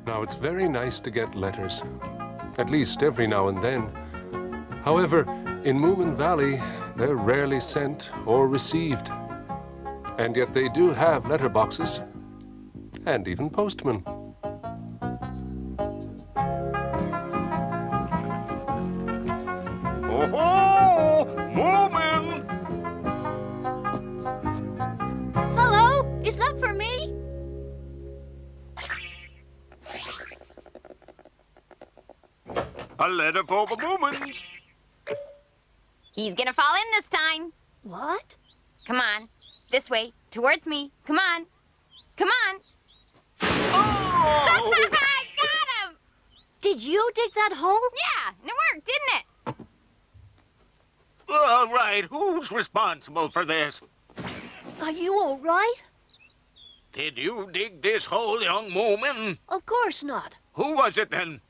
Now, it's very nice to get letters, at least every now and then. However, in Moomin Valley, they're rarely sent or received. And yet they do have letterboxes, and even postmen. Oh-ho! Moomin! Hello? Is that for me? A letter for the Moomins. He's gonna fall in this time. What? Come on. This way. Towards me. Come on. Come on. Oh! I got him! Did you dig that hole? Yeah, and it worked, didn't it? All right, who's responsible for this? Are you all right? Did you dig this hole, young Moomin? Of course not. Who was it then?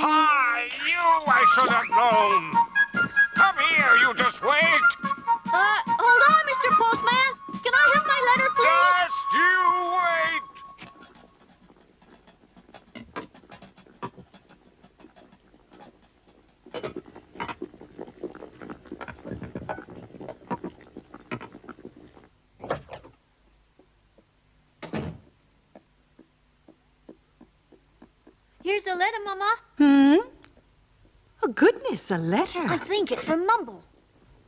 Hi, you! I should have known. Come here, you just wait. Hold on, Mr. Postman. Can I have my letter, please? Just you wait. Here's the letter, Mama. Oh, goodness, a letter. I think it's from Mumble.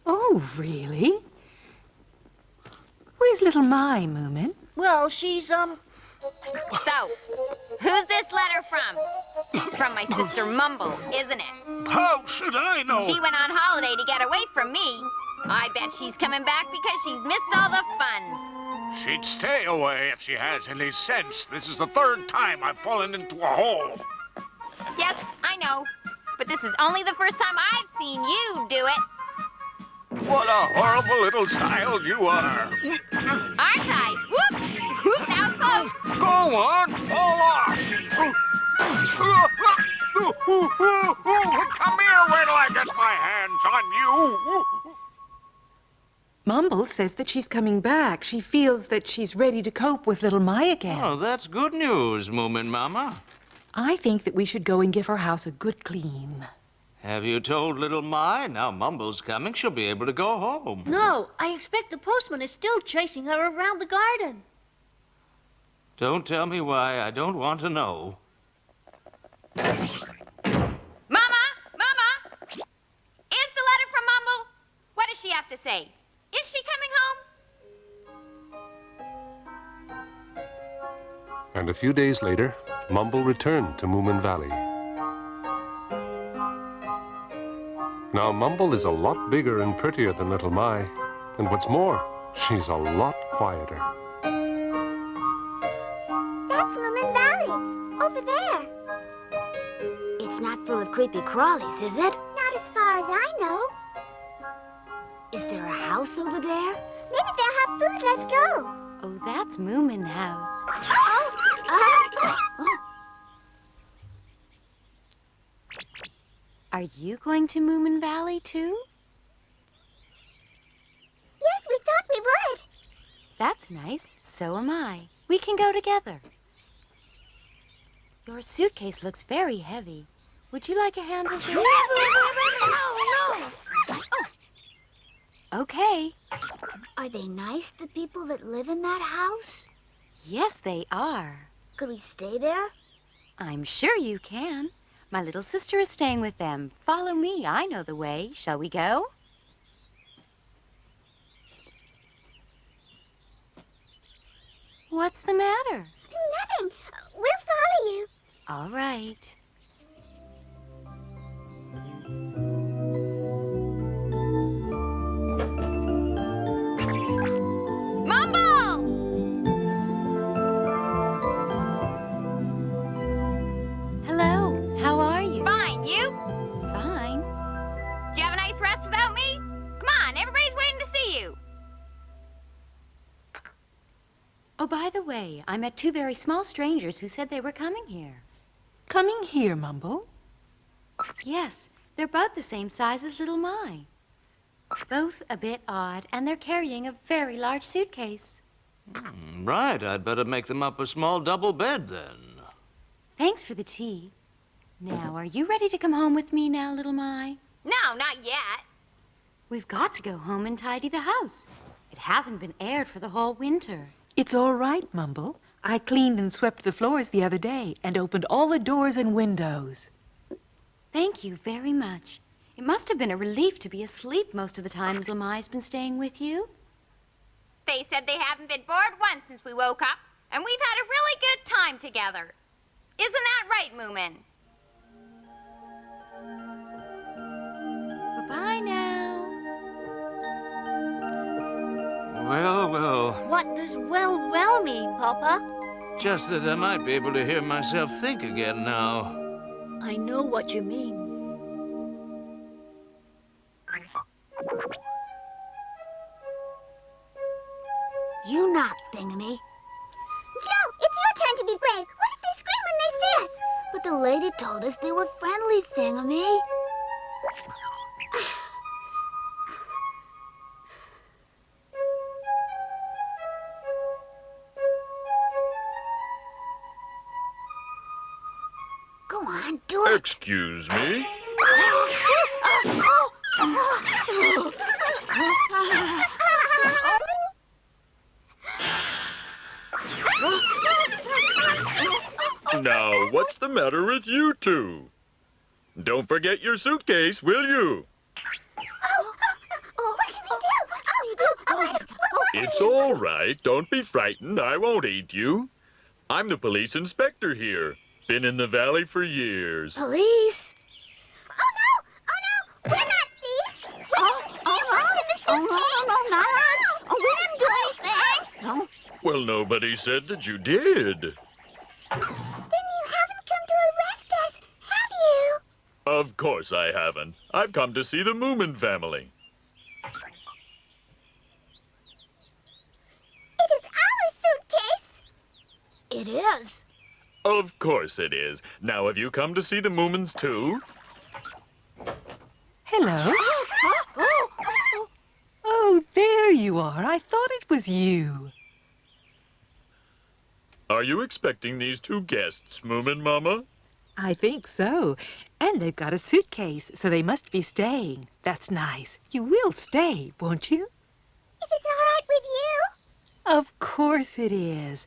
Oh, really? Where's little My, Moomin? Well, she's, So, who's this letter from? It's from my sister Mumble, isn't it? How should I know? She went on holiday to get away from me. I bet she's coming back because she's missed all the fun. She'd stay away if she has any sense. This is the third time I've fallen into a hole. Yes, I know. But this is only the first time I've seen you do it. What a horrible little child you are. Aren't I? Whoop! Whoop, that was close. Go on, fall off. Come here, wait till I get my hands on you. Mumble says that she's coming back. She feels that she's ready to cope with little My again. Oh, that's good news, Moomin Mama. I think that we should go and give her house a good clean. Have you told little My? Now Mumble's coming, she'll be able to go home. No, I expect the postman is still chasing her around the garden. Don't tell me why, I don't want to know. Mama! Mama! Is the letter from Mumble? What does she have to say? Is she coming home? And a few days later, Mumble returned to Moomin Valley. Now, Mumble is a lot bigger and prettier than little My. And what's more, she's a lot quieter. That's Moomin Valley, over there. It's not full of creepy crawlies, is it? Not as far as I know. Is there a house over there? Maybe they'll have food. Let's go. Oh, that's Moomin House. Are you going to Moomin Valley, too? Yes, we thought we would. That's nice. So am I. We can go together. Your suitcase looks very heavy. Would you like a hand with it? No. Okay. Are they nice, the people that live in that house? Yes, they are. Could we stay there? I'm sure you can. My little sister is staying with them. Follow me. I know the way. Shall we go? What's the matter? Nothing. We'll follow you. All right. Mumble! Hello. How are you? Fine. You? Fine. Did you have a nice rest without me? Come on. Everybody's waiting to see you. Oh, by the way, I met two very small strangers who said they were coming here. Coming here, Mumble. Yes, they're about the same size as little My. Both a bit odd, and they're carrying a very large suitcase. Right, I'd better make them up a small double bed then. Thanks for the tea. Now, are you ready to come home with me now, little Mai? No, not yet. We've got to go home and tidy the house. It hasn't been aired for the whole winter. It's all right, Mumble. I cleaned and swept the floors the other day and opened all the doors and windows. Thank you very much. It must have been a relief to be asleep most of the time little Mai's been staying with you. They said they haven't been bored once since we woke up, and we've had a really good time together. Isn't that right, Moomin? Bye-bye now. Well, well, What does well mean, Papa? just that I might be able to hear myself think again now. I know what you mean. You knock, Thingamy. No, it's your turn to be brave. What if they scream when they see us? But the lady told us they were friendly, Thingamy. Go on, do it. Excuse me? Now, what's the matter with you two? Don't forget your suitcase, will you? What can we do? It's all right. Don't be frightened. I won't eat you. I'm the police inspector here. Been in the valley for years. Police? Oh no! We're not thieves! We didn't steal what's in the suitcase! No, not us! Oh, we didn't do anything! No. Well, nobody said that you did. Then you haven't come to arrest us, have you? Of course I haven't. I've come to see the Moomin family. It is our suitcase! It is. Of course it is. Now, have you come to see the Moomins too? Hello. Oh, there you are. I thought it was you. Are you expecting these two guests, Moomin Mama? I think so. And they've got a suitcase, so they must be staying. That's nice. You will stay, won't you? If it's all right with you. Of course it is.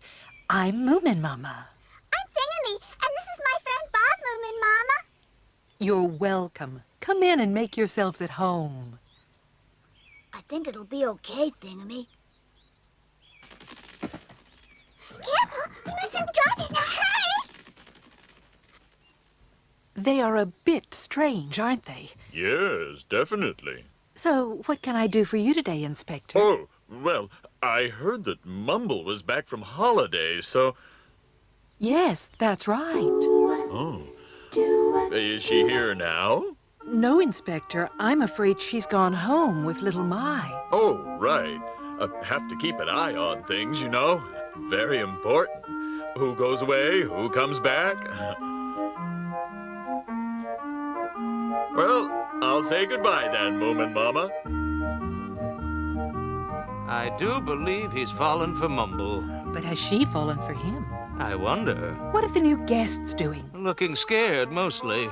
I'm Moomin Mama. I'm Thingamy, and this is my friend Bob Moomin, Mama. You're welcome. Come in and make yourselves at home. I think it'll be okay, Thingamy. Careful! We mustn't drive in a hurry! They are a bit strange, aren't they? Yes, definitely. So, what can I do for you today, Inspector? Oh, well, I heard that Mumble was back from holiday, so... Yes, that's right. Oh. Is she here now? No, Inspector. I'm afraid she's gone home with little Mai. Oh, right. Have to keep an eye on things, you know. Very important. Who goes away, who comes back. Well, I'll say goodbye then, Moomin Mama. I do believe he's fallen for Mumble. But has she fallen for him? I wonder. What are the new guests doing? Looking scared, mostly.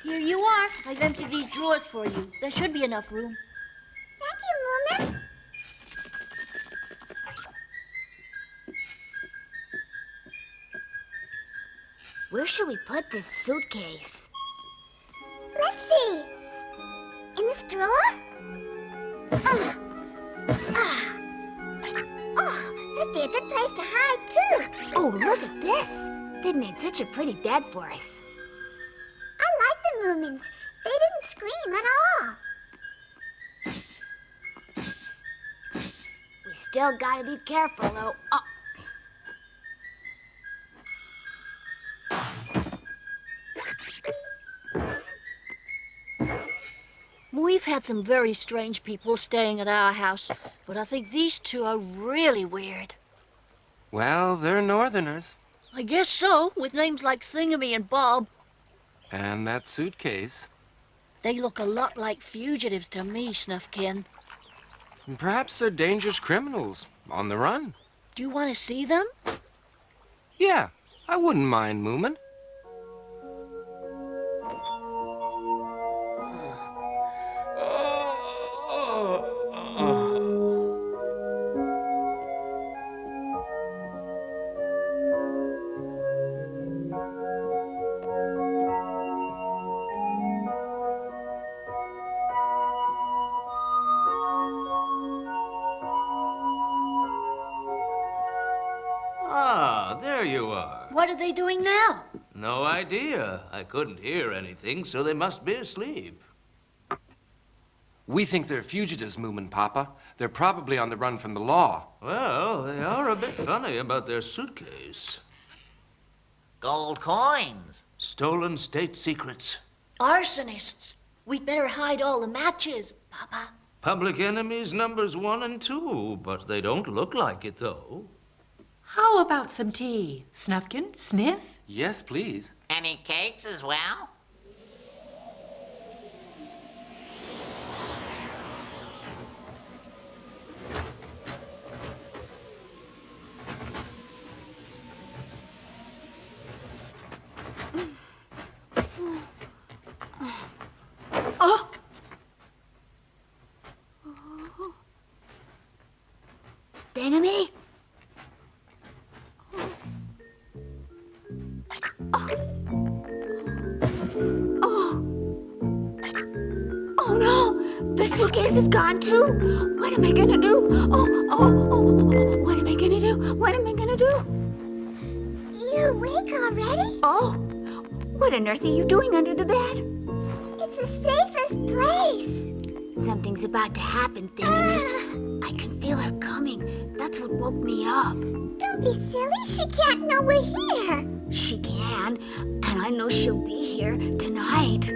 Here you are. I've emptied these drawers for you. There should be enough room. Thank you, Moomin. Where should we put this suitcase? Let's see. In this drawer? That'd be a good place to hide, too. Oh, look at this. They've made such a pretty bed for us. I like the Moomins. They didn't scream at all. We still gotta be careful, though. Oh. We've had some very strange people staying at our house, but I think these two are really weird. Well, they're Northerners. I guess so, with names like Thingamy and Bob. And that suitcase. They look a lot like fugitives to me, Snuffkin. Perhaps they're dangerous criminals on the run. Do you want to see them? Yeah, I wouldn't mind, Moomin. Ah, there you are. What are they doing now? No idea. I couldn't hear anything, so they must be asleep. We think they're fugitives, Moomin Papa. They're probably on the run from the law. Well, they are a bit funny about their suitcase. Gold coins. Stolen state secrets. Arsonists. We'd better hide all the matches, Papa. Public enemies numbers 1 and 2, but they don't look like it, though. How about some tea? Snuffkin, Sniff? Yes, please. Any cakes as well? Oh! Thingamy? Oh no! The suitcase is gone too! What am I gonna do? What am I gonna do? What am I gonna do? You're awake already? Oh! What on earth are you doing under the bed? It's the safest place. Something's about to happen, Thingamy. I can feel her coming. That's what woke me up. Don't be silly. She can't know we're here. She can, and I know she'll be here tonight.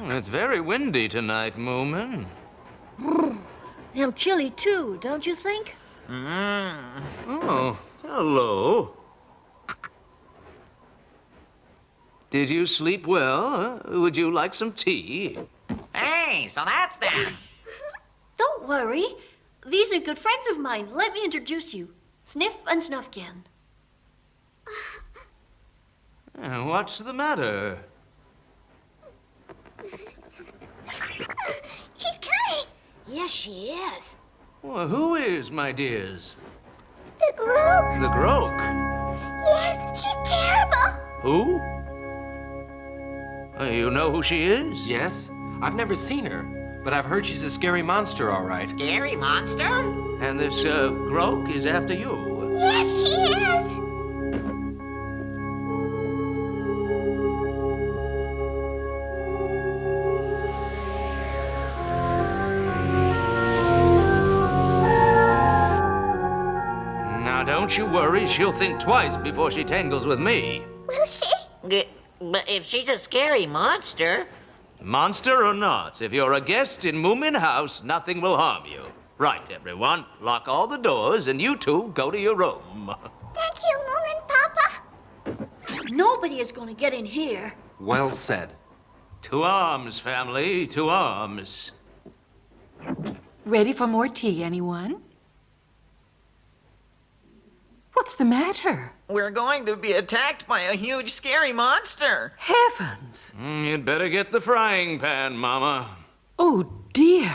It's very windy tonight, Moomin. I'm chilly too, don't you think? Oh, hello. Did you sleep well? Would you like some tea? Hey, so that's them. Don't worry. These are good friends of mine. Let me introduce you. Sniff and Snuffkin. What's the matter? She's coming. Yes, she is. Well, who is, my dears? The group. The Groke. Yes, she's terrible. Who? You know who she is? Yes? I've never seen her, but I've heard she's a scary monster, all right. Scary monster? And this Groke is after you. Yes, she is. Now, don't you worry. She'll think twice before she tangles with me. Will she? But if she's a scary monster... Monster or not, if you're a guest in Moomin House, nothing will harm you. Right, everyone. Lock all the doors, and you two go to your room. Thank you, Moomin Papa. Nobody is going to get in here. Well said. To arms, family, to arms. Ready for more tea, anyone? What's the matter? We're going to be attacked by a huge scary monster. Heavens! You'd better get the frying pan, Mama. Oh, dear.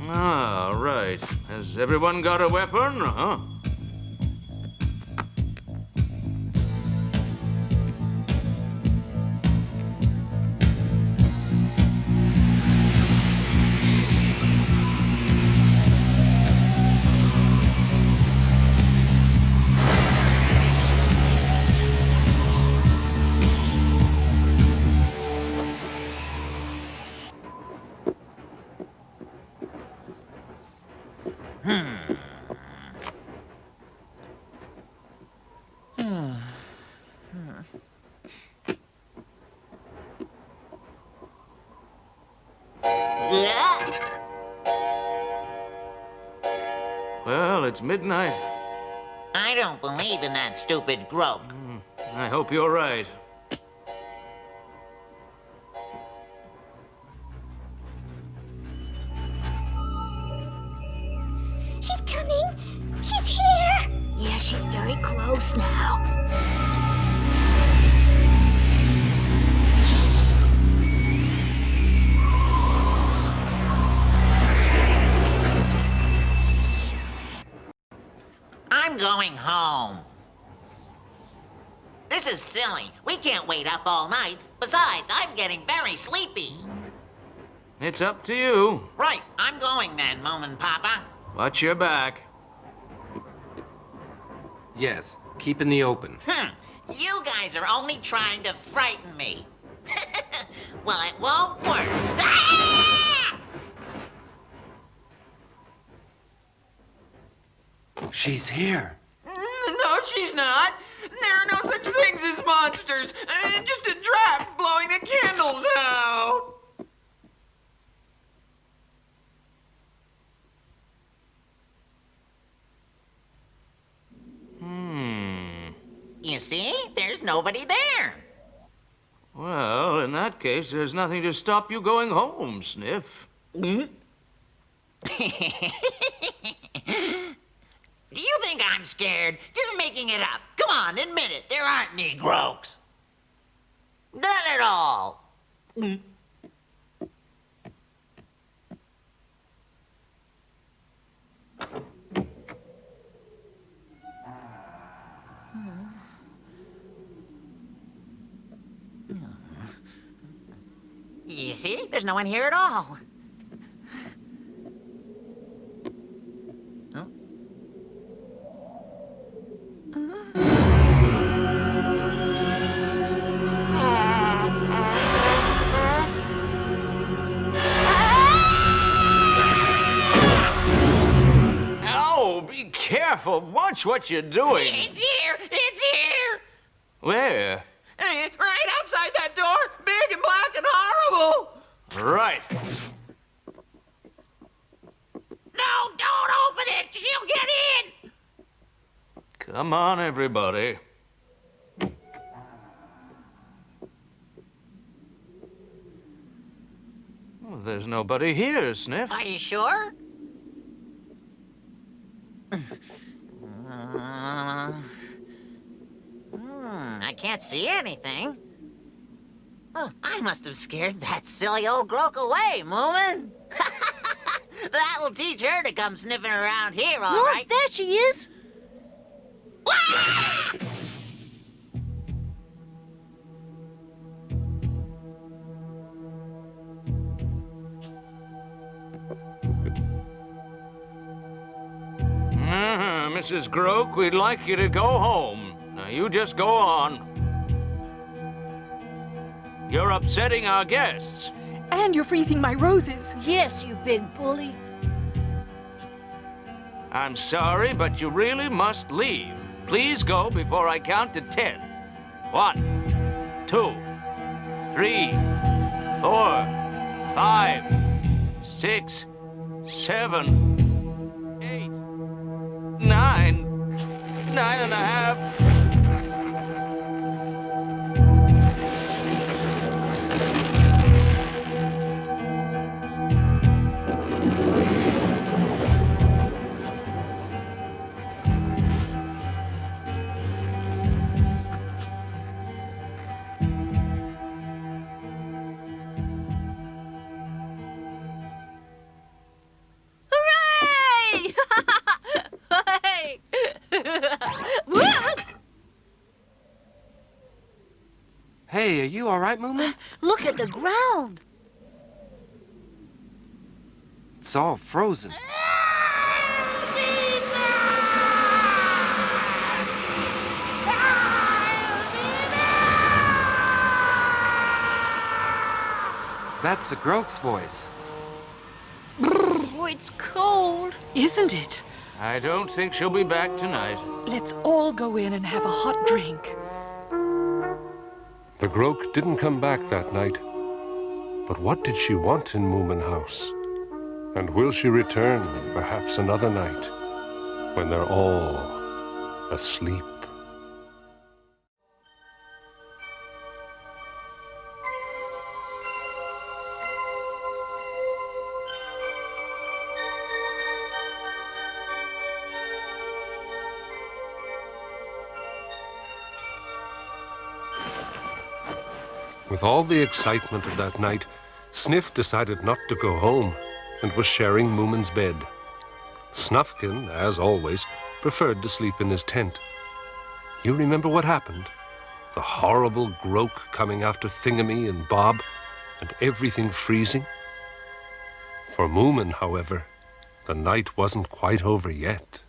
Ah, right. Has everyone got a weapon, huh? Well, it's midnight. I don't believe in that stupid Groke. I hope you're right. She's coming. She's here. Yeah, she's very close now. I'm going home. This is silly. We can't wait up all night. Besides, I'm getting very sleepy. It's up to you. Right, I'm going then, Moomin Papa. Watch your back. Yes, keep in the open. You guys are only trying to frighten me. Well, it won't work. Ah! She's here. No, she's not. There are no such things as monsters. Just a draft blowing the candles out. You see? There's nobody there. Well, in that case, there's nothing to stop you going home, Sniff. Do you think I'm scared? You're making it up. Come on, admit it. There aren't any Grokes. None at all. You see? There's no one here at all. Oh, be careful. Watch what you're doing. It's here! It's here! Where? Right outside that door, big and black and horrible! Right. No, don't open it! She'll get in! Come on, everybody. Well, there's nobody here, Sniff. Are you sure? I can't see anything. Oh, I must have scared that silly old Groke away, Moomin. That'll teach her to come sniffing around here, all Look, right. there she is. Wah! Mrs. Groke, we'd like you to go home. Now, you just go on. You're upsetting our guests. And you're freezing my roses. Yes, you big bully. I'm sorry, but you really must leave. Please go before I count to 10. 1, 2, 3, 4, 5, 6, 7, 8, 9, 9 and a half. Hooray! Hey! Hey, are you all right, Moomin? Look at the ground. It's all frozen. That's the Groke's voice. What Oh, it's cold. Isn't it? I don't think she'll be back tonight. Let's all go in and have a hot drink. The Groke didn't come back that night. But what did she want in Moomin House? And will she return perhaps another night when they're all asleep? With all the excitement of that night, Sniff decided not to go home and was sharing Moomin's bed. Snufkin, as always, preferred to sleep in his tent. You remember what happened? The horrible Groke coming after Thingamy and Bob, and everything freezing? For Moomin, however, the night wasn't quite over yet.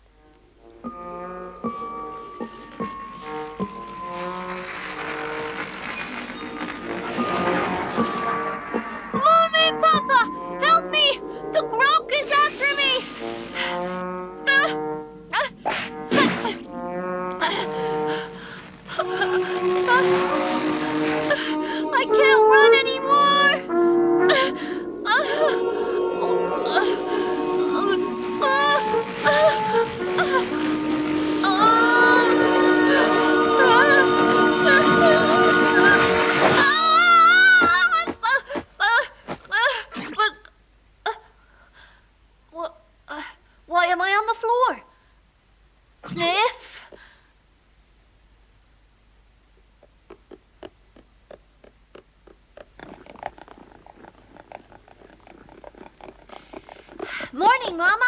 Why am I on the floor? Sniff? Morning, Mama.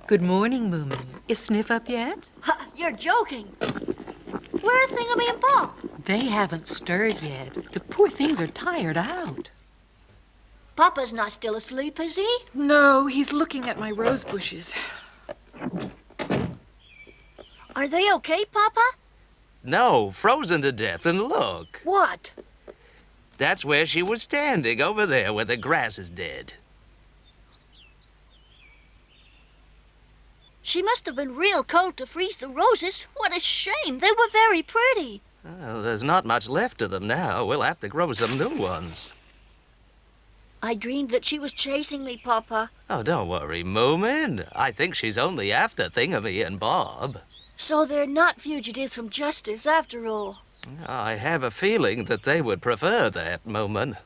Good morning, Moomin. Is Sniff up yet? You're joking. Where are Thingamy and Bob? They haven't stirred yet. The poor things are tired out. Papa's not still asleep, is he? No, he's looking at my rose bushes. Are they okay, Papa? No, frozen to death, and look. What? That's where she was standing, over there where the grass is dead. She must have been real cold to freeze the roses. What a shame. They were very pretty. Well, there's not much left of them now. We'll have to grow some new ones. I dreamed that she was chasing me, Papa. Oh, don't worry, Moomin. I think she's only after Thingamy and Bob. So they're not fugitives from justice after all. I have a feeling that they would prefer that, Moomin.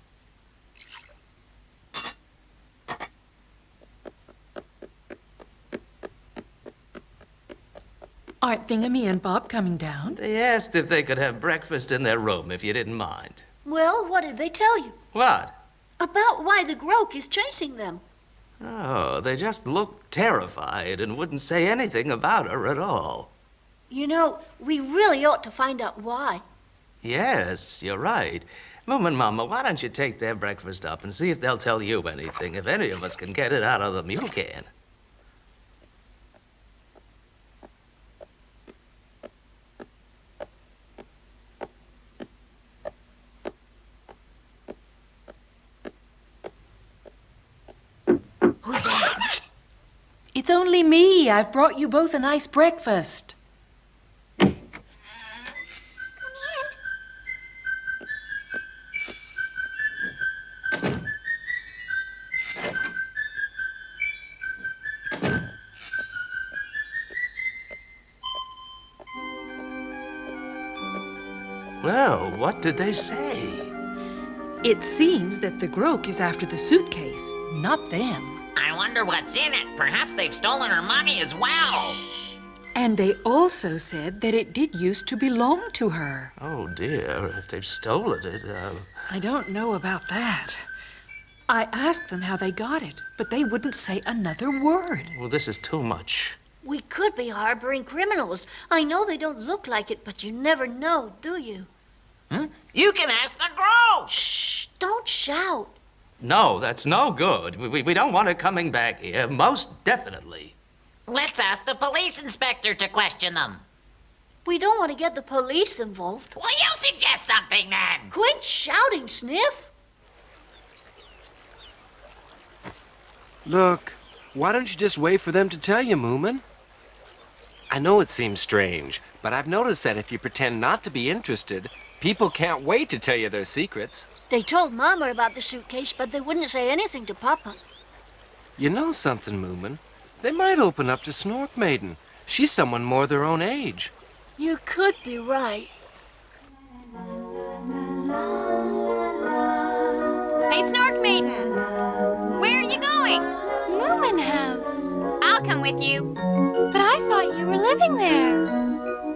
Aren't Thingamy and Bob coming down? They asked if they could have breakfast in their room, if you didn't mind. Well, what did they tell you? What? About why the Groke is chasing them. Oh, they just looked terrified and wouldn't say anything about her at all. You know, we really ought to find out why. Yes, you're right. Moomin Mama, why don't you take their breakfast up and see if they'll tell you anything. If any of us can get it out of them, you can. Who's that? It's only me. I've brought you both a nice breakfast. Well, what did they say? It seems that the Groke is after the suitcase, not them. I wonder what's in it. Perhaps they've stolen her money as well. And they also said that it did used to belong to her. Oh, dear. If they've stolen it, I don't know about that. I asked them how they got it, but they wouldn't say another word. Well, this is too much. We could be harboring criminals. I know they don't look like it, but you never know, do you? Huh? You can ask the Groke. Shh! Don't shout. No, that's no good. We don't want her coming back here, most definitely. Let's ask the police inspector to question them. We don't want to get the police involved. Will you suggest something, then? Quit shouting, Sniff. Look, Why don't you just wait for them to tell you, Moomin? I know it seems strange, but I've noticed that if you pretend not to be interested, people can't wait to tell you their secrets. They told Mama about the suitcase, but they wouldn't say anything to Papa. You know something, Moomin? They might open up to Snork Maiden. She's someone more their own age. You could be right. Hey, Snork Maiden! Where are you going? Moomin House. I'll come with you. But I thought you were living there.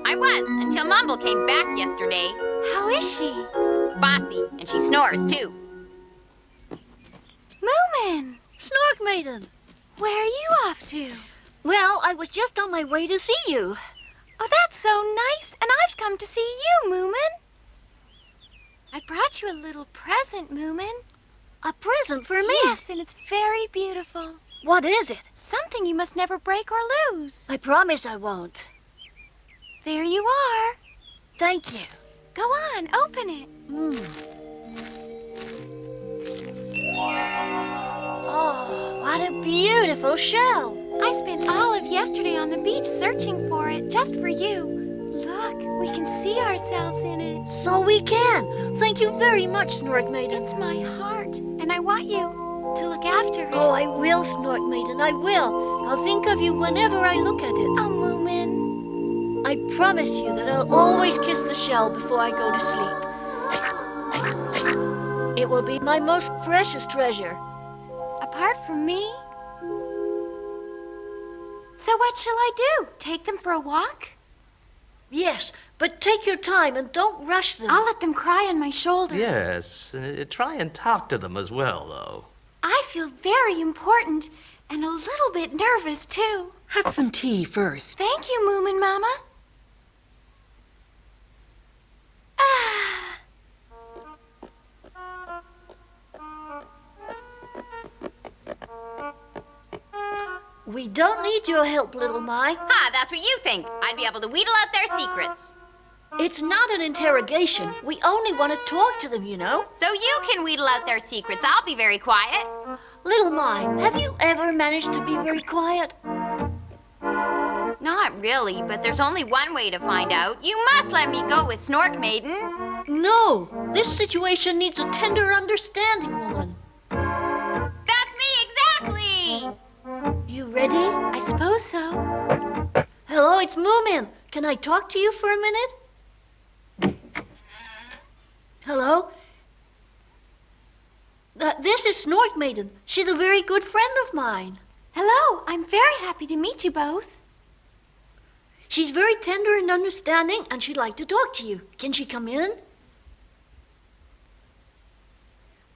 I was, until Mumble came back yesterday. How is she? Bossy, and she snores, too. Moomin! Snork Maiden! Where are you off to? Well, I was just on my way to see you. Oh, that's so nice, and I've come to see you, Moomin. I brought you a little present, Moomin. A present for me? Yes, and it's very beautiful. What is it? Something you must never break or lose. I promise I won't. There you are. Thank you. Go on, open it. Oh, what a beautiful shell. I spent all of yesterday on the beach searching for it, just for you. Look, we can see ourselves in it. So we can. Thank you very much, Snork Maiden. It's my heart, and I want you to look after it. Oh, I will, Snork Maiden, I will. I'll think of you whenever I look at it. Oh, Moomin. I promise you that I'll always kiss the shell before I go to sleep. It will be my most precious treasure. Apart from me? So what shall I do? Take them for a walk? Yes, but take your time and don't rush them. I'll let them cry on my shoulder. Yes, try and talk to them as well, though. I feel very important and a little bit nervous, too. Have some tea first. Thank you, Moomin Mama. We don't need your help, little Mai. Ha, that's what you think. I'd be able to wheedle out their secrets. It's not an interrogation. We only want to talk to them, you know. So you can wheedle out their secrets. I'll be very quiet. Little Mai, have you ever managed to be very quiet? Not really, but there's only one way to find out. You must let me go with Snork Maiden. No, this situation needs a tender understanding, woman. That's me exactly! You ready? I suppose so. Hello, it's Moomin. Can I talk to you for a minute? Hello? This is Snork Maiden. She's a very good friend of mine. Hello, I'm very happy to meet you both. She's very tender and understanding, and she'd like to talk to you. Can she come in?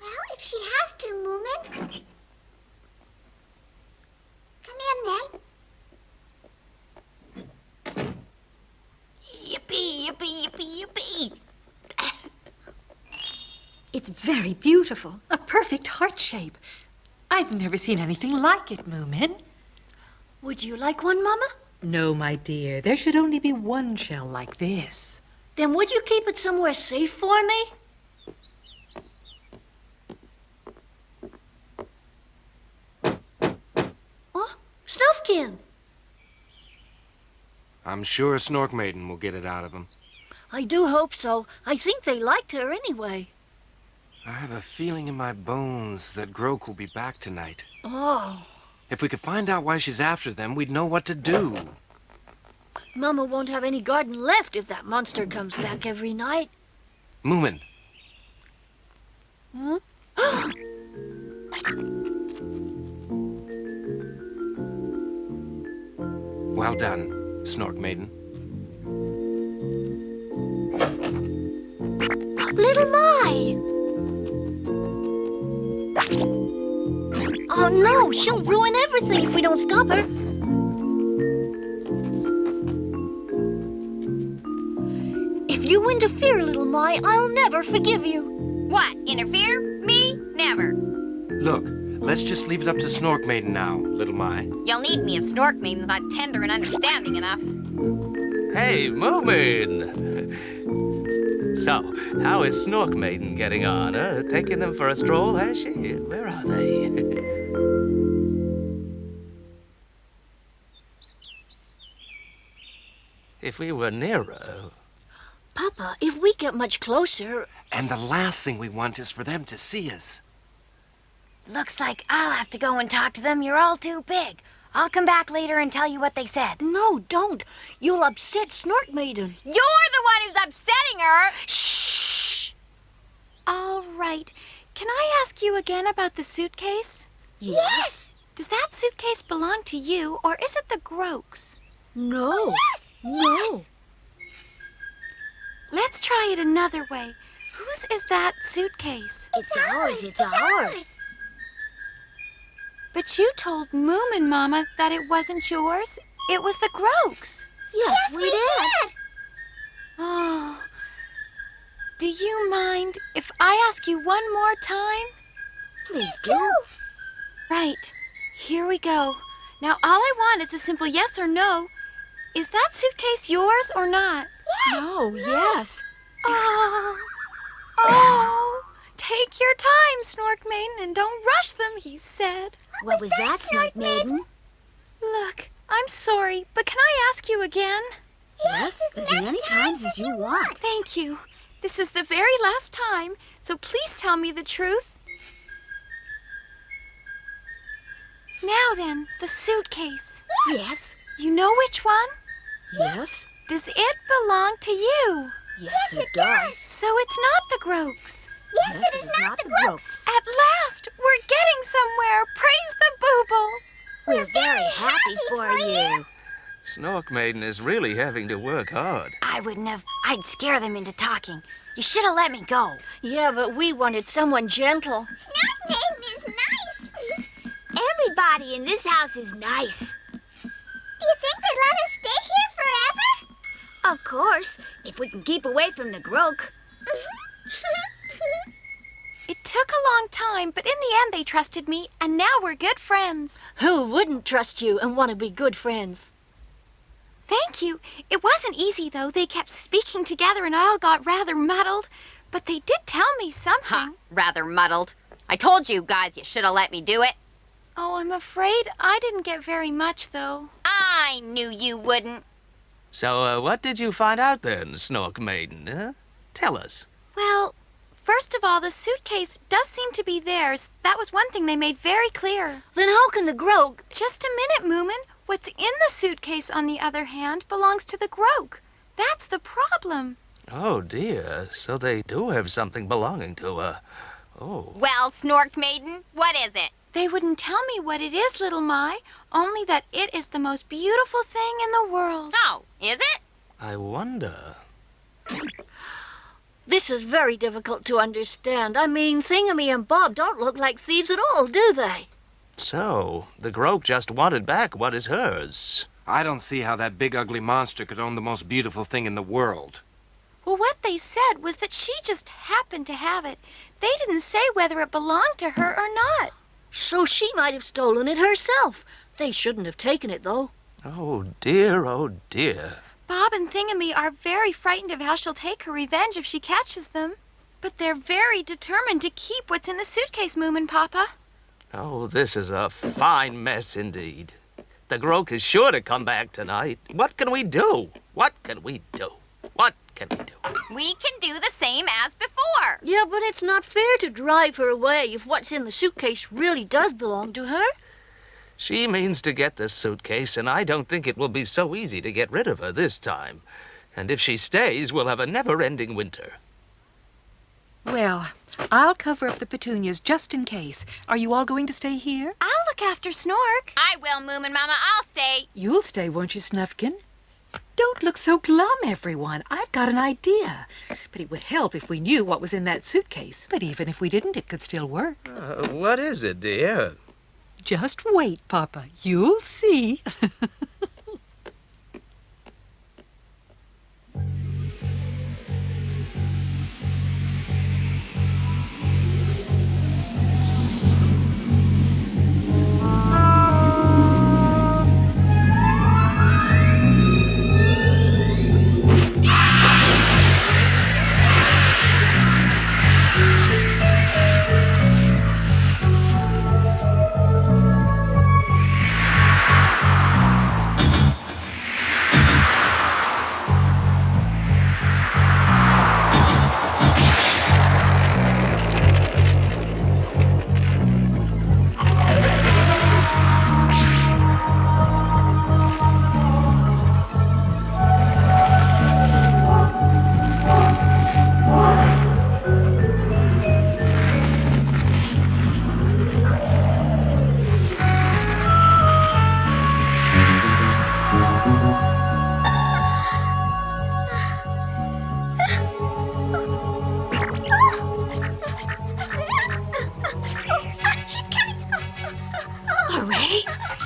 Well, if she has to, Moomin. Come in, then. Yippee, yippee, yippee, yippee. It's very beautiful. A perfect heart shape. I've never seen anything like it, Moomin. Would you like one, Mama? No, my dear. There should only be one shell like this. Then would you keep it somewhere safe for me? Oh, Snufkin. I'm sure Snork Maiden will get it out of him. I do hope so. I think they liked her anyway. I have a feeling in my bones that Groke will be back tonight. Oh. If we could find out why she's after them, we'd know what to do. Mama won't have any garden left if that monster comes back every night. Moomin. Hmm? Well done, Snork Maiden. Little Mai! Oh no, she'll ruin everything if we don't stop her. If you interfere, little Mai, I'll never forgive you. What, interfere? Me? Never. Look, let's just leave it up to Snork Maiden now, little Mai. You'll need me if Snork Maiden's not tender and understanding enough. Hey, Moomin! So, how is Snork Maiden getting on? Taking them for a stroll, has she? Where are they? if we were nearer. Papa, if we get much closer... And the last thing we want is for them to see us. Looks like I'll have to go and talk to them. You're all too big. I'll come back later and tell you what they said. No, don't. You'll upset Snork Maiden. You're the one who's upsetting her! Shh! All right. Can I ask you again about the suitcase? Yes. Does that suitcase belong to you, or is it the Groke's? No. No. Let's try it another way. Whose is that suitcase? It's ours. But you told Moomin, Mama, that it wasn't yours. It was the Groke's. Yes, we did. Oh. Do you mind if I ask you one more time? Please do. Right. Here we go. Now all I want is a simple yes or no. Is that suitcase yours or not? No, yes. Oh. Take your time, Snork Maiden, and don't rush them, he said. What was that, Snork Maiden? Look, I'm sorry, but can I ask you again? Yes, as many times as you want. Thank you. This is the very last time, so please tell me the truth. Now then, the suitcase. Yes. You know which one? Yes. Does it belong to you? Yes, it does. So it's not the Groke's. Yes, it is not the Groke's. At last, we're getting somewhere. Praise the Booble. We're very happy for you. Snork Maiden is really having to work hard. I wouldn't have. I'd scare them into talking. You should have let me go. Yeah, but we wanted someone gentle. Snork Maiden is nice. Everybody in this house is nice. Do you think they'd let us stay here forever? Of course, if we can keep away from the Groke. It took a long time, but in the end they trusted me, and now we're good friends. Who wouldn't trust you and want to be good friends? Thank you. It wasn't easy, though. They kept speaking together and I all got rather muddled. But they did tell me something. Rather muddled. I told you guys you should have let me do it. Oh, I'm afraid I didn't get very much, though. I knew you wouldn't. So, what did you find out then, Snork Maiden? Huh? Tell us. Well, first of all, the suitcase does seem to be theirs. That was one thing they made very clear. Then how can the Groke... Just a minute, Moomin. What's in the suitcase, on the other hand, belongs to the Groke. That's the problem. Oh, dear. So they do have something belonging to her. Oh. Well, Snork Maiden, what is it? They wouldn't tell me what it is, little Mai, only that it is the most beautiful thing in the world. Oh, is it? I wonder. This is very difficult to understand. I mean, Thingamy and Bob don't look like thieves at all, do they? So, the Groke just wanted back what is hers. I don't see how that big ugly monster could own the most beautiful thing in the world. Well, what they said was that she just happened to have it. They didn't say whether it belonged to her or not. So she might have stolen it herself. They shouldn't have taken it, though. Oh, dear, oh, dear. Bob and Thingamy are very frightened of how she'll take her revenge if she catches them. But they're very determined to keep what's in the suitcase, Moomin, Papa. Oh, this is a fine mess indeed. The Groke is sure to come back tonight. What can we do? What can we do? What can we do? We can do the same as before. Yeah, but it's not fair to drive her away if what's in the suitcase really does belong to her. She means to get this suitcase, and I don't think it will be so easy to get rid of her this time. And if she stays, we'll have a never-ending winter. Well, I'll cover up the petunias just in case. Are you all going to stay here? I'll look after Snork. I will, Moomin Mama. I'll stay. You'll stay, won't you, Snufkin? Don't look so glum, everyone. I've got an idea. But it would help if we knew what was in that suitcase. But even if we didn't, it could still work. What is it, dear? Just wait, Papa. You'll see.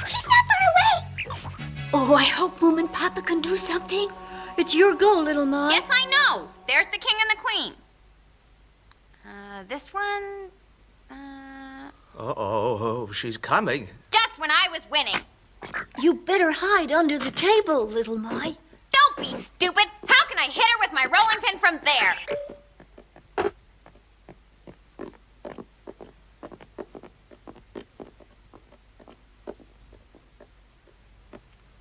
She's not far away. Oh, I hope Moomin Papa can do something. It's your goal, little Ma. Yes, I know. There's the king and the queen. This one... Uh-oh, she's coming. Just when I was winning. You better hide under the table, little Mai. Don't be stupid. How can I hit her with my rolling pin from there?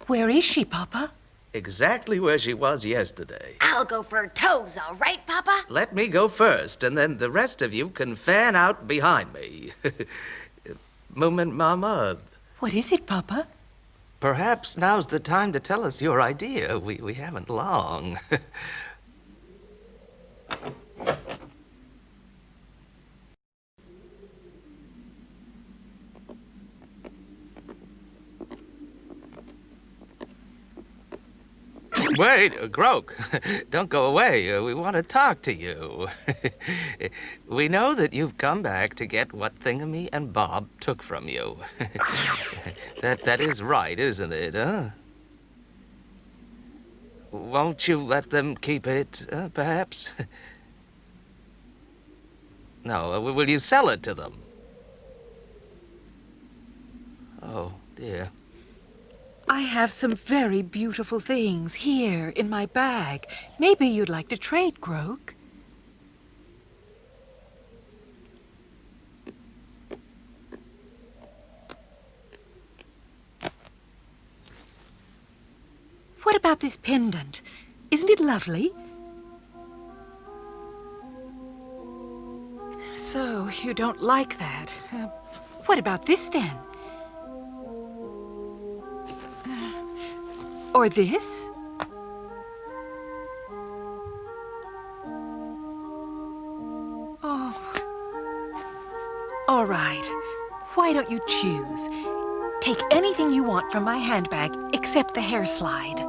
Where is she, Papa? Exactly where she was yesterday. I'll go for her toes, all right, Papa? Let me go first, and then the rest of you can fan out behind me. Moomin Mama. What is it, Papa? Perhaps now's the time to tell us your idea. We haven't long. Wait, Groke, don't go away. We want to talk to you. We know that you've come back to get what Thingamy and Bob took from you. That is right, isn't it, huh? Won't you let them keep it, perhaps? No, will you sell it to them? Oh, dear. I have some very beautiful things here in my bag. Maybe you'd like to trade, Groke. What about this pendant? Isn't it lovely? So, you don't like that. What about this, then? Or this? Oh. All right. Why don't you choose? Take anything you want from my handbag except the hair slide.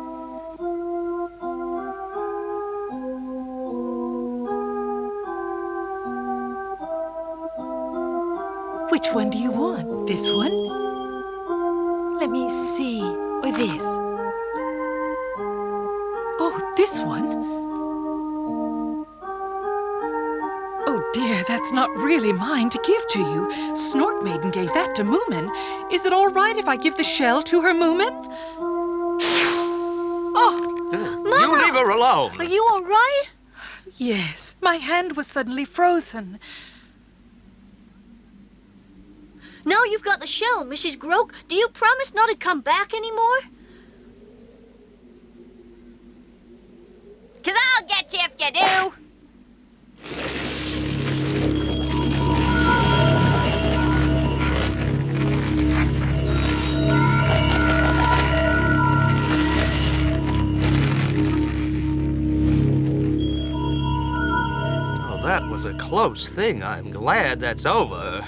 Which one do you want? This one? Let me see. Or this? Oh, this one? Oh dear, that's not really mine to give to you. Snork Maiden gave that to Moomin. Is it all right if I give the shell to her, Moomin? Oh! Mama! You leave her alone! Are you all right? Yes, my hand was suddenly frozen. Now you've got the shell, Mrs. Groke. Do you promise not to come back anymore? 'Cause I'll get you if you do. Oh, that was a close thing. I'm glad that's over.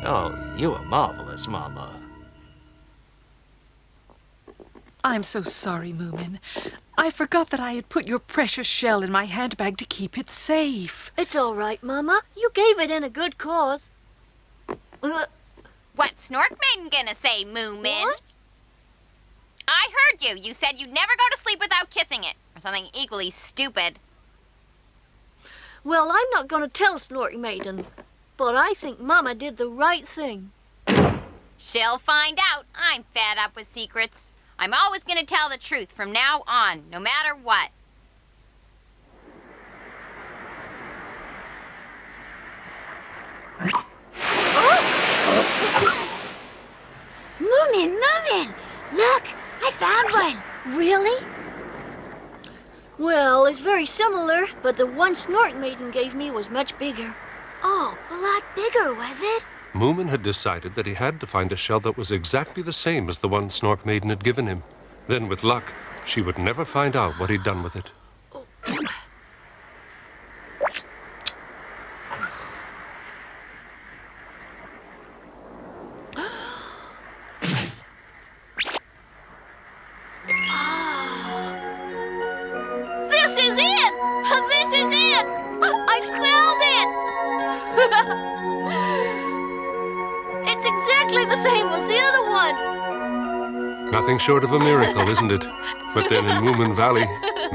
Oh, you are marvelous, Mama. I'm so sorry, Moomin. I forgot that I had put your precious shell in my handbag to keep it safe. It's all right, Mama. You gave it in a good cause. What's Snork Maiden gonna say, Moomin? What? I heard you. You said you'd never go to sleep without kissing it. Or something equally stupid. Well, I'm not going to tell Snork Maiden, but I think Mama did the right thing. She'll find out. I'm fed up with secrets. I'm always gonna tell the truth from now on, no matter what. Moomin, Moomin! Look, I found one. Really? Well, it's very similar, but the one Snork Maiden gave me was much bigger. Oh, a lot bigger, was it? Moomin had decided that he had to find a shell that was exactly the same as the one Snork Maiden had given him. Then, with luck, she would never find out what he'd done with it. This is it! This is it! I found it! It's exactly the same as the other one. Nothing short of a miracle, isn't it? But then in Moomin Valley,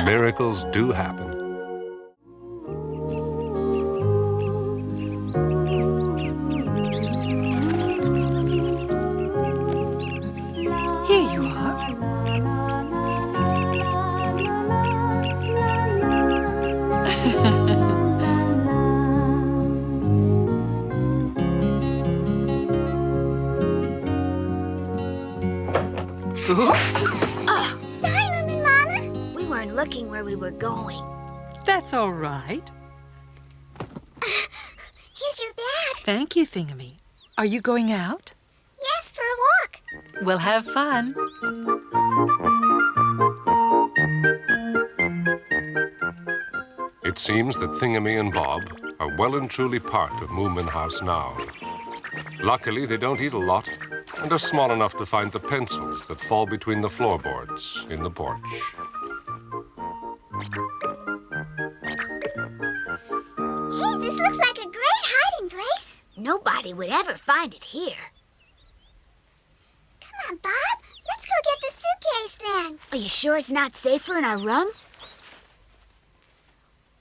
miracles do happen. Here you are. Oops. Oh, sorry, Moomin Mama. We weren't looking where we were going. That's all right. Here's your bag. Thank you, Thingamy. Are you going out? Yes, for a walk. We'll have fun. It seems that Thingamy and Bob are well and truly part of Moomin House now. Luckily, they don't eat a lot and are small enough to find the pencils that fall between the floorboards in the porch. Hey, this looks like a great hiding place. Nobody would ever find it here. Come on, Bob. Let's go get the suitcase then. Are you sure it's not safer in our room?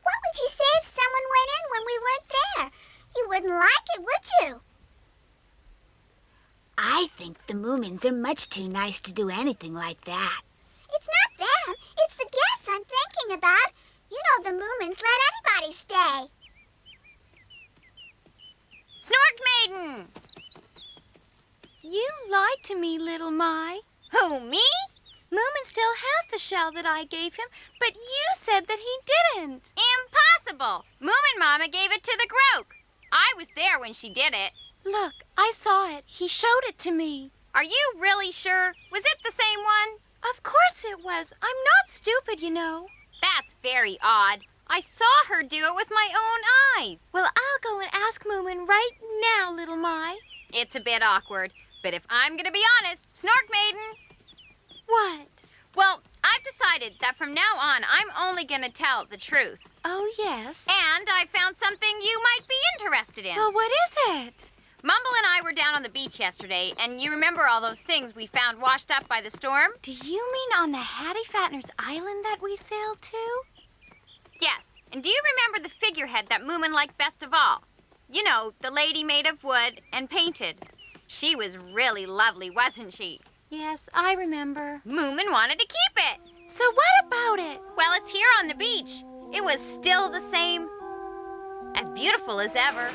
What would you say if someone went in when we weren't there? You wouldn't like it, would you? I think the Moomins are much too nice to do anything like that. It's not them. It's the guests I'm thinking about. You know the Moomins let anybody stay. Snork Maiden! You lied to me, little My. Who, me? Moomin still has the shell that I gave him, but you said that he didn't. Impossible! Moomin Mama gave it to the Groke. I was there when she did it. Look, I saw it. He showed it to me. Are you really sure? Was it the same one? Of course it was. I'm not stupid, you know. That's very odd. I saw her do it with my own eyes. Well, I'll go and ask Moomin right now, little My. It's a bit awkward, but if I'm gonna be honest, Snork Maiden. What? Well, I've decided that from now on, I'm only gonna tell the truth. Oh, yes. And I found something you might be interested in. Well, what is it? Mumble and I were down on the beach yesterday, and you remember all those things we found washed up by the storm? Do you mean on the Hattie Fattener's Island that we sailed to? Yes. And do you remember the figurehead that Moomin liked best of all? You know, the lady made of wood and painted. She was really lovely, wasn't she? Yes, I remember. Moomin wanted to keep it. So what about it? Well, it's here on the beach. It was still the same. As beautiful as ever.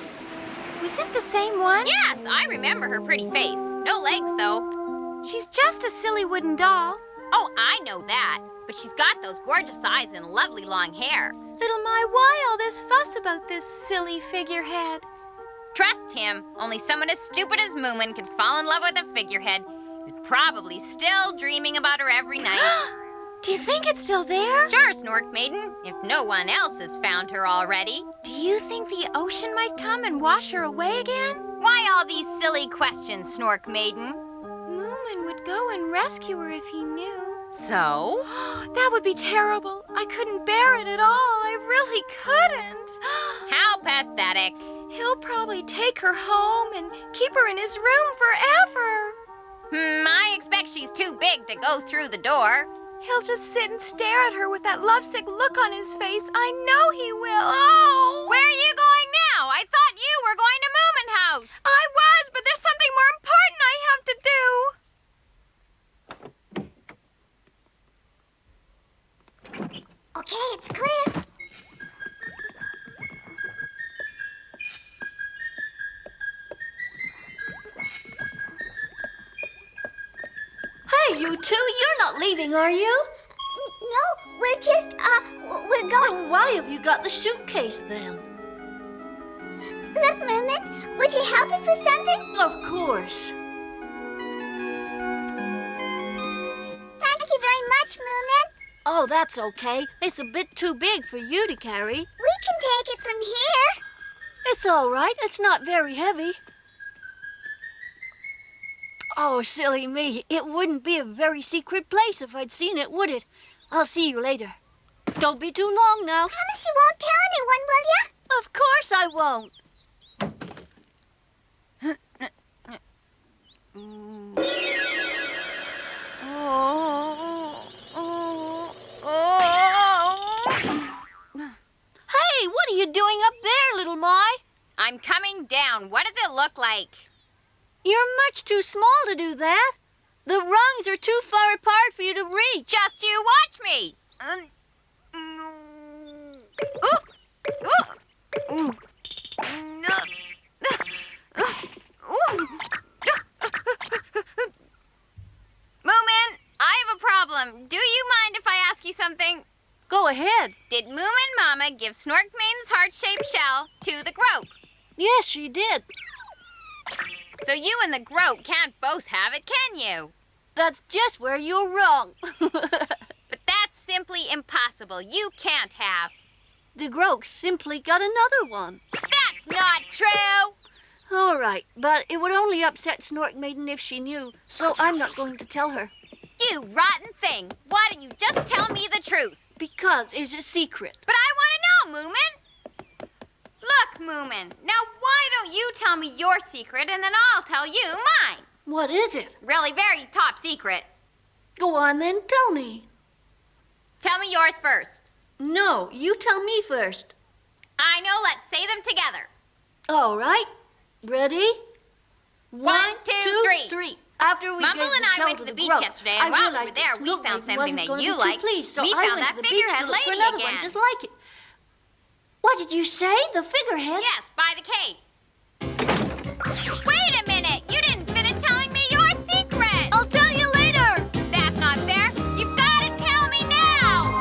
Was it the same one? Yes, I remember her pretty face. No legs, though. She's just a silly wooden doll. Oh, I know that. But she's got those gorgeous eyes and lovely long hair. Little My, why all this fuss about this silly figurehead? Trust him. Only someone as stupid as Moomin could fall in love with a figurehead. He's probably still dreaming about her every night. Do you think it's still there? Sure, Snork Maiden, if no one else has found her already. Do you think the ocean might come and wash her away again? Why all these silly questions, Snork Maiden? Moomin would go and rescue her if he knew. So? That would be terrible. I couldn't bear it at all. I really couldn't. How pathetic. He'll probably take her home and keep her in his room forever. I expect she's too big to go through the door. He'll just sit and stare at her with that lovesick look on his face. I know he will. Oh! Where are you going now? I thought you were going to Moomin House. I was, but there's something more important I have to do. Okay, it's clear. Hey, you two, you're not leaving, are you? No, we're just, we're going. Well, why have you got the suitcase then? Look, Moomin, would you help us with something? Of course. Thank you very much, Moomin. Oh, that's okay. It's a bit too big for you to carry. We can take it from here. It's all right. It's not very heavy. Oh, silly me. It wouldn't be a very secret place if I'd seen it, would it? I'll see you later. Don't be too long now. Promise you won't tell anyone, will ya? Of course I won't. I'm coming down. What does it look like? You're much too small to do that. The rungs are too far apart for you to reach. Just you watch me. Moomin, I have a problem. Do you mind if I ask you something? Go ahead. Did Moomin Mama give Snorkmane's heart-shaped shell to the Groke? Yes, she did. So you and the Groke can't both have it, can you? That's just where you're wrong. But that's simply impossible. You can't have. The Groke simply got another one. That's not true! All right, but it would only upset Snork Maiden if she knew, so I'm not going to tell her. You rotten thing! Why don't you just tell me the truth? Because it's a secret. But I want to know, Moomin! Look, Moomin, now why don't you tell me your secret and then I'll tell you mine? What is it? Really very top secret. Go on then, tell me. Tell me yours first. No, you tell me first. I know, let's say them together. All right. Ready? One, two, three. After we Mumble gave and the I shell went to to the the beach Groke, yesterday, and while we were there, we found something that you liked. So We I found went that to the beach to figurehead look for lady another again. one just like it. What did you say? The figurehead? Yes, by the cave. Wait a minute! You didn't finish telling me your secret! I'll tell you later! That's not fair! You've got to tell me now!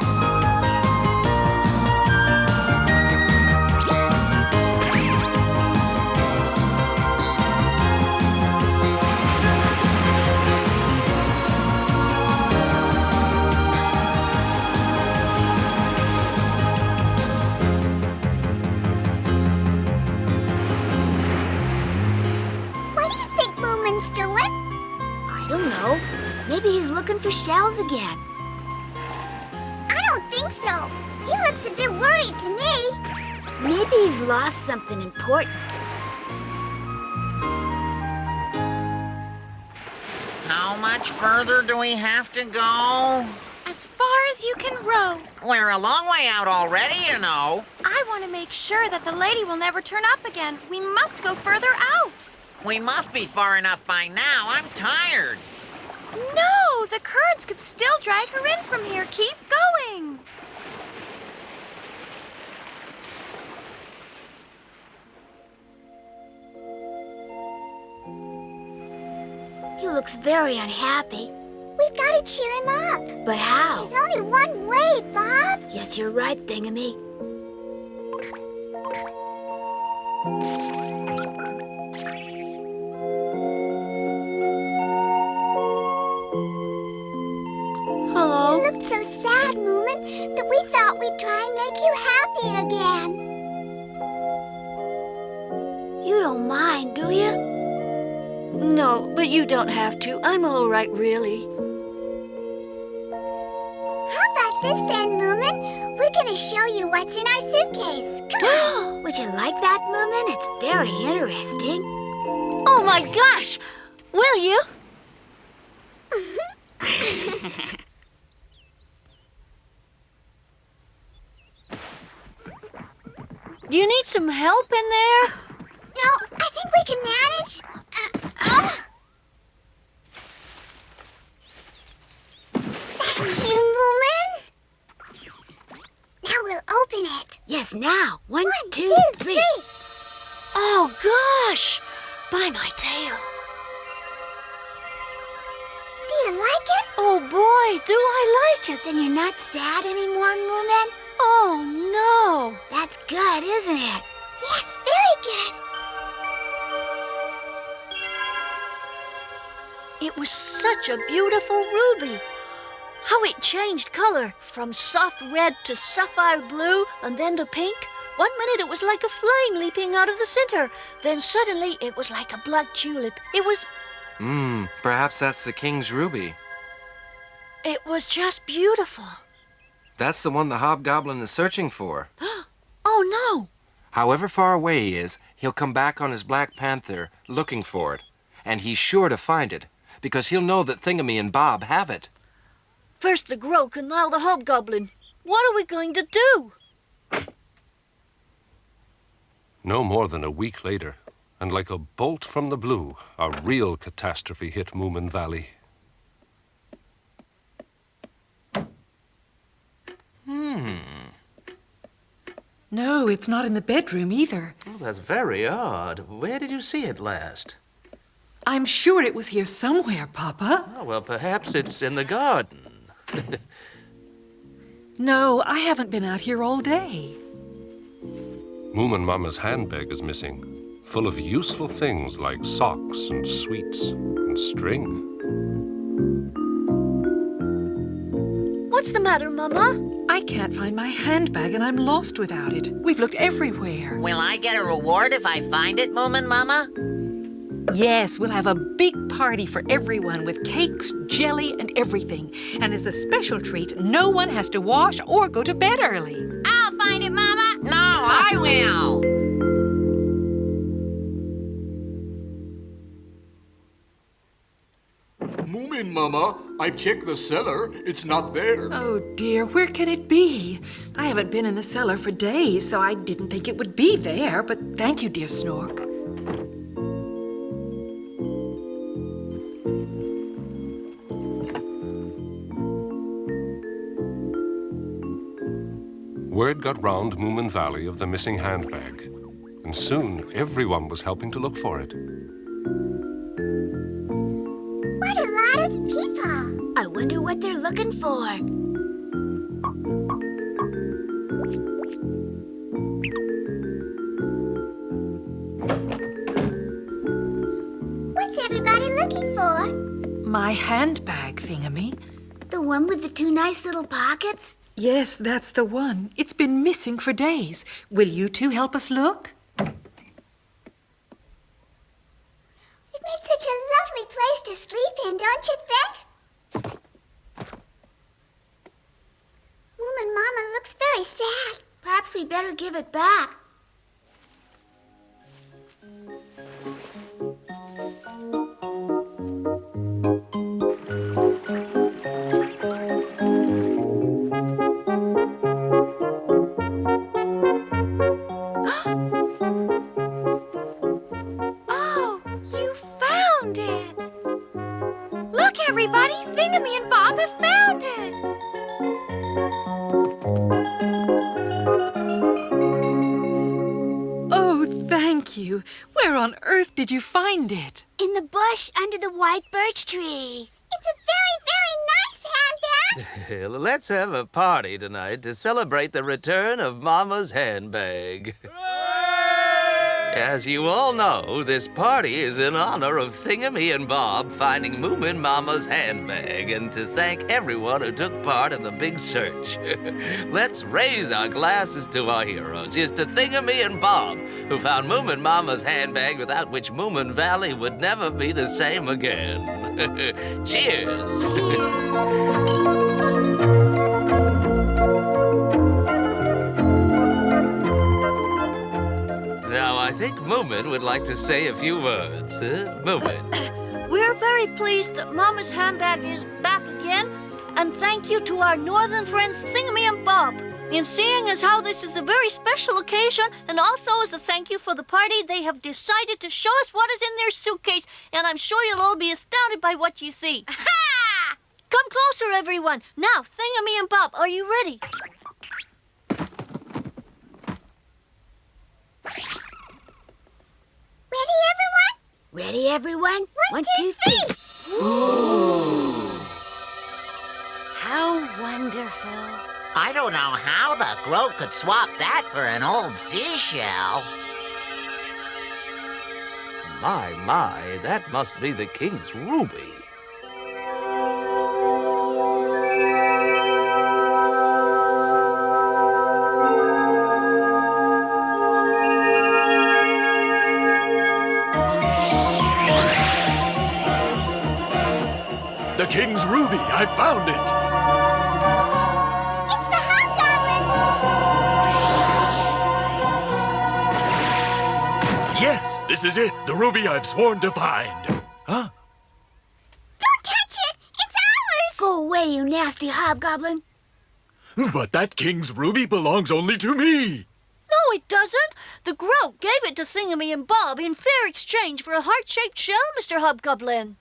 What do you think Moomin's doing? I don't know. Maybe he's looking for shells again. I don't think so. He looks a bit worried to me. Maybe he's lost something important. How much further do we have to go? As far as you can row. We're a long way out already, you know. I want to make sure that the lady will never turn up again. We must go further out. We must be far enough by now. I'm tired. No, the currents could still drag her in from here. Keep going. He looks very unhappy. We've got to cheer him up. But how? There's only one way, Bob. Yes, you're right, Thingamy. Hello? You looked so sad, Moomin, that we thought we'd try and make you happy again. You don't mind, do you? No, but you don't have to. I'm all right, really. How about this then, Moomin? We're going to show you what's in our suitcase. Come on. Would you like that, Moomin? It's very interesting. Oh my gosh! Will you? Do you need some help in there? No, I think we can manage. Thank you, Moomin. Now we'll open it. Yes, now. One, two, three. Oh gosh! By my tail. Do you like it? Oh boy, do I like it! Then you're not sad anymore, Moomin? Oh no! That's good, isn't it? Yes, very good. It was such a beautiful ruby. How it changed color from soft red to sapphire blue and then to pink. 1 minute it was like a flame leaping out of the center. Then suddenly it was like a black tulip. It was Perhaps that's the king's ruby. just beautiful. That's the one the hobgoblin is searching for. Oh no! However far away he is, he'll come back on his Black Panther looking for it. And he's sure to find it, because he'll know that Thingamy and Bob have it. First the Groke and now the hobgoblin. What are we going to do? No more than a week later, and like a bolt from the blue, a real catastrophe hit Moomin Valley. No, it's not in the bedroom either. Oh, that's very odd. Where did you see it last? I'm sure it was here somewhere, Papa. Oh, well, perhaps it's in the garden. No, I haven't been out here all day. Moomin Mama's handbag is missing, full of useful things like socks and sweets and string. What's the matter, Mama? I can't find my handbag and I'm lost without it. We've looked everywhere. Will I get a reward if I find it, Moomin Mama? Yes, we'll have a big party for everyone with cakes, jelly, and everything. And as a special treat, no one has to wash or go to bed early. I'll find it, Mama. No, I will. Moomin, Mama, I've checked the cellar. It's not there. Oh dear, where can it be? I haven't been in the cellar for days, so I didn't think it would be there, but thank you, dear Snork. Word got round Moomin Valley of the missing handbag, and soon everyone was helping to look for it. What a lot of people. I wonder what they're looking for. What's everybody looking for? My handbag thingamy. The one with the two nice little pockets? Yes, that's the one. It's been missing for days. Will you two help us look? It made such a lovely place to sleep in, don't you think? Moomin Mama looks very sad. Perhaps we better give it back. Oh, you found it! Look, everybody! Thingamy and Bob have found it! Oh, thank you. Where on earth did you find it? In the bush under the white birch tree. It's a very, very nice handbag. Let's have a party tonight to celebrate the return of Mama's handbag. As you all know, this party is in honor of Thingamy and Bob finding Moomin Mama's handbag and to thank everyone who took part in the big search. Let's raise our glasses to our heroes. Here's to Thingamy and Bob, who found Moomin Mama's handbag without which Moomin Valley would never be the same again. Cheers! Now, I think Moomin would like to say a few words. Moomin. We're very pleased that Mama's handbag is back again, and thank you to our northern friends Thingamy and Bob. In seeing as how this is a very special occasion, and also as a thank you for the party, they have decided to show us what is in their suitcase, and I'm sure you'll all be astounded by what you see. Ha! Come closer, everyone. Now, Thingamy and Bob, are you ready? Ready, everyone? Ready, everyone? One, two, three. How wonderful. I don't know how the Groat could swap that for an old seashell. My, that must be the king's ruby. The king's ruby. I found it. It's the hobgoblin. Yes, this is it. The ruby I've sworn to find. Huh? Don't touch it. It's ours. Go away, you nasty hobgoblin. But that king's ruby belongs only to me. No, it doesn't. The Groat gave it to Thingamy and Bob in fair exchange for a heart-shaped shell, Mr. Hobgoblin.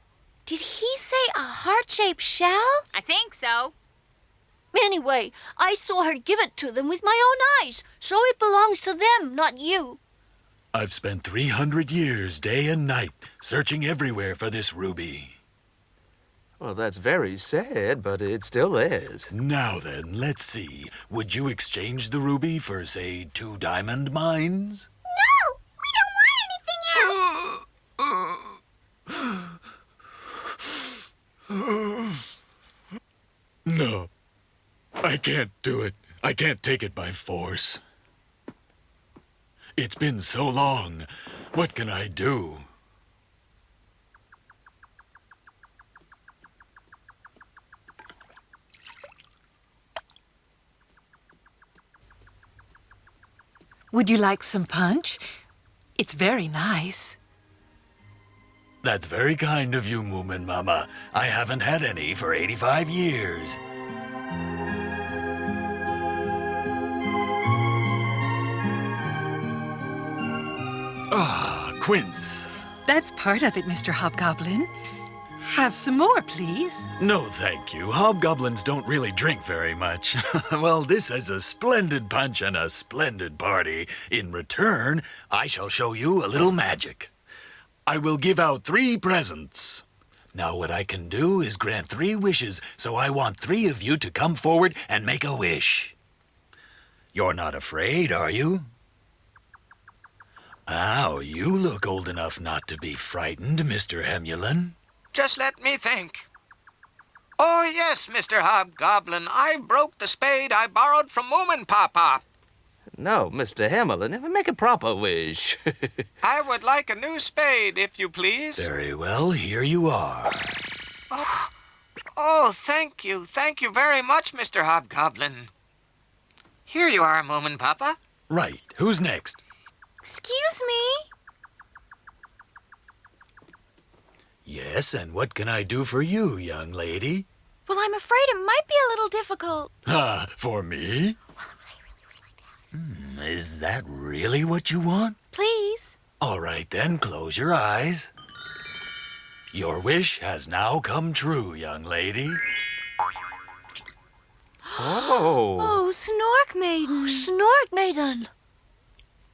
Did he say a heart-shaped shell? I think so. Anyway, I saw her give it to them with my own eyes, so it belongs to them, not you. I've spent 300 years, day and night, searching everywhere for this ruby. Well, that's very sad, but it still is. Now then, let's see. Would you exchange the ruby for, say, 2 diamond mines? No! We don't want anything else! No. I can't do it. I can't take it by force. It's been so long. What can I do? Would you like some punch? It's very nice. That's very kind of you, Moomin Mama. I haven't had any for 85 years. Ah, quince. That's part of it, Mr. Hobgoblin. Have some more, please. No, thank you. Hobgoblins don't really drink very much. Well, this is a splendid punch and a splendid party. In return, I shall show you a little magic. I will give out 3 presents. Now, what I can do is grant 3 wishes, so I want 3 of you to come forward and make a wish. You're not afraid, are you? Oh, you look old enough not to be frightened, Mr. Hemulin. Just let me think. Oh, yes, Mr. Hobgoblin. I broke the spade I borrowed from Moomin Papa. No, Mr. Hemulin, make a proper wish. I would like a new spade, if you please. Very well, here you are. Oh, thank you. Thank you very much, Mr. Hobgoblin. Here you are, Moomin Papa. Right. Who's next? Excuse me? Yes, and what can I do for you, young lady? Well, I'm afraid it might be a little difficult. Ah, for me? Is that really what you want? Please. All right, then, close your eyes. Your wish has now come true, young lady. Oh. Oh, Snork Maiden. Snork Maiden.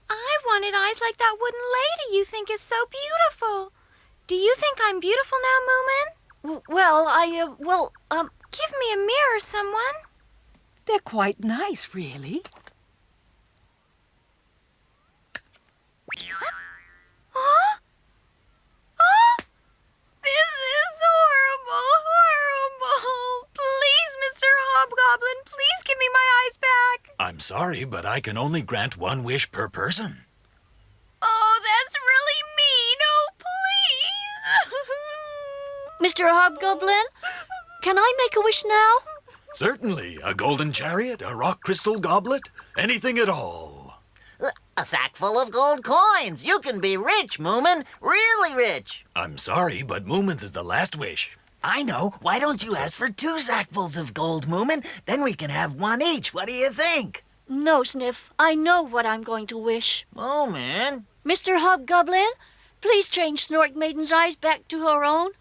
I wanted eyes like that wooden lady you think is so beautiful. Do you think I'm beautiful now, Moomin? Give me a mirror, someone. They're quite nice, really. Huh? Oh, this is horrible. Please, Mr. Hobgoblin, please give me my eyes back. I'm sorry, but I can only grant 1 wish per person. Oh, that's really mean. Oh, please. Mr. Hobgoblin, can I make a wish now? Certainly. A golden chariot, a rock crystal goblet, anything at all. A sack full of gold coins. You can be rich, Moomin. Really rich. I'm sorry, but Moomin's is the last wish. I know. Why don't you ask for 2 sackfuls of gold, Moomin? Then we can have 1 each. What do you think? No, Sniff. I know what I'm going to wish. Moomin. Mr. Hobgoblin, please change Snork Maiden's eyes back to her own.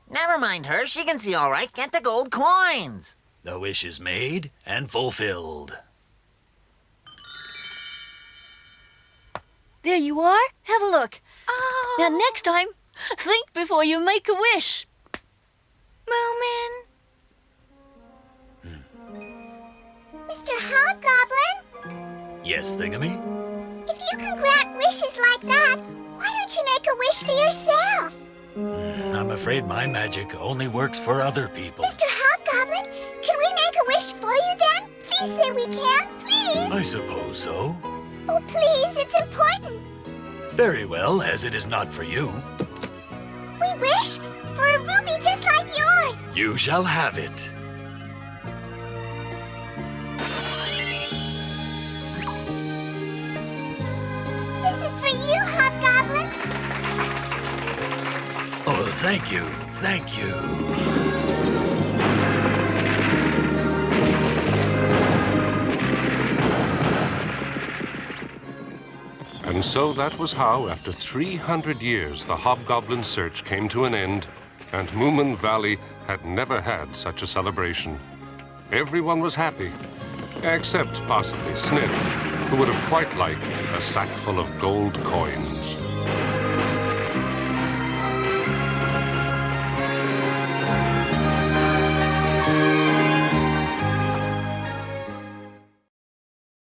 Never mind her. She can see all right. Get the gold coins. The wish is made and fulfilled. There you are. Have a look. Oh. Now, next time, think before you make a wish. Moomin. Mr. Hobgoblin, Yes, Thingamy? if you can grant wishes like that, why don't you make a wish for yourself? I'm afraid my magic only works for other people. Mr. Hobgoblin, can we make a wish for you then? Please say we can, please. I suppose so. Oh, please, it's important. Very well, as it is not for you. We wish for a ruby just like yours. You shall have it. This is for you, Hobgoblin. Oh, thank you. Thank you. And so that was how, after 300 years, the hobgoblin search came to an end, and Moomin Valley had never had such a celebration. Everyone was happy, except possibly Sniff, who would have quite liked a sack full of gold coins.